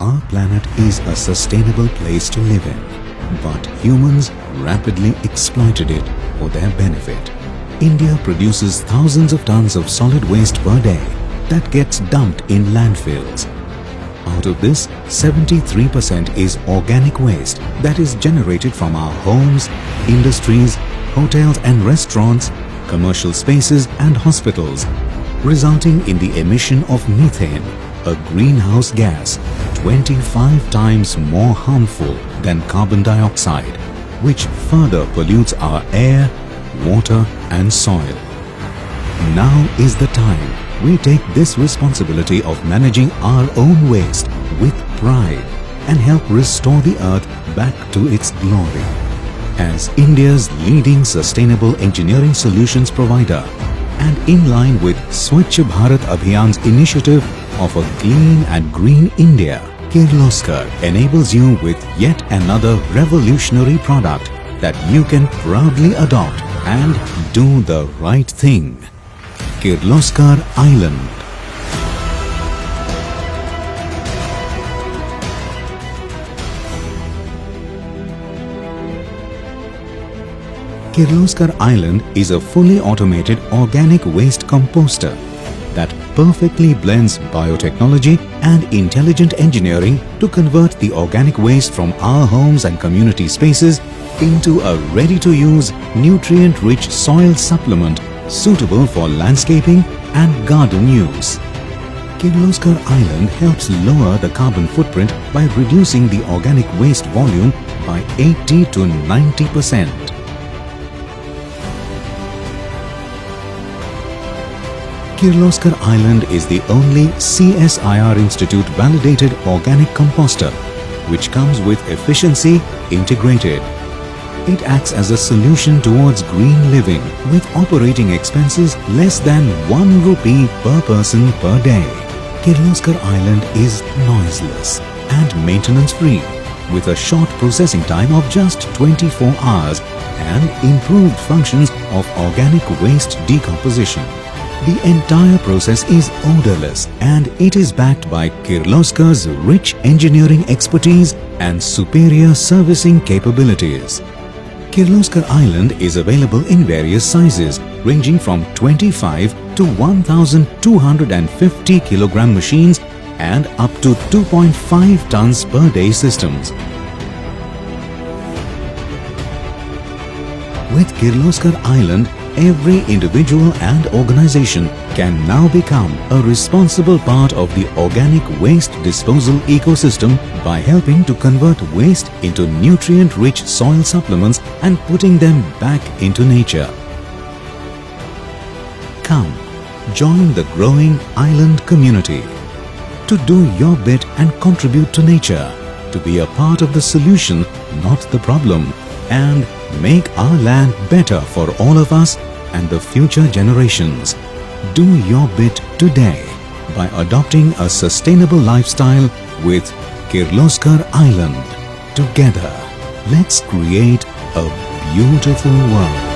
Our planet is a sustainable place to live in, but humans rapidly exploited it for their benefit. India produces thousands of tons of solid waste per day that gets dumped in landfills. Out of this, 73% is organic waste that is generated from our homes, industries, hotels and restaurants, commercial spaces and hospitals, resulting in the emission of methane, a greenhouse gas 25 times more harmful than carbon dioxide, which further pollutes our air, water and soil. Now is the time we take this responsibility of managing our own waste with pride and help restore the earth back to its glory. As India's leading sustainable engineering solutions provider and in line with Swachh Bharat Abhiyan's initiative of a clean and green India, Kirloskar enables you with yet another revolutionary product that you can proudly adopt and do the right thing. Kirloskar Island. Kirloskar Island is a fully automated organic waste composter that perfectly blends biotechnology and intelligent engineering to convert the organic waste from our homes and community spaces into a ready-to-use, nutrient-rich soil supplement suitable for landscaping and garden use. Kirloskar Island helps lower the carbon footprint by reducing the organic waste volume by 80 to 90%. Kirloskar Island is the only CSIR Institute validated organic composter which comes with efficiency integrated. It acts as a solution towards green living with operating expenses less than 1 rupee per person per day. Kirloskar Island is noiseless and maintenance free with a short processing time of just 24 hours and improved functions of organic waste decomposition. The entire process is odorless and it is backed by Kirloskar's rich engineering expertise and superior servicing capabilities. Kirloskar Island is available in various sizes ranging from 25 to 1,250 kilogram machines and up to 2.5 tons per day systems. With Kirloskar Island, every individual and organization can now become a responsible part of the organic waste disposal ecosystem by helping to convert waste into nutrient-rich soil supplements and putting them back into nature. Come, join the growing island community to do your bit and contribute to nature, to be a part of the solution, not the problem, and make our land better for all of us and the future generations. Do your bit today by adopting a sustainable lifestyle with Kirloskar Island. Together, let's create a beautiful world.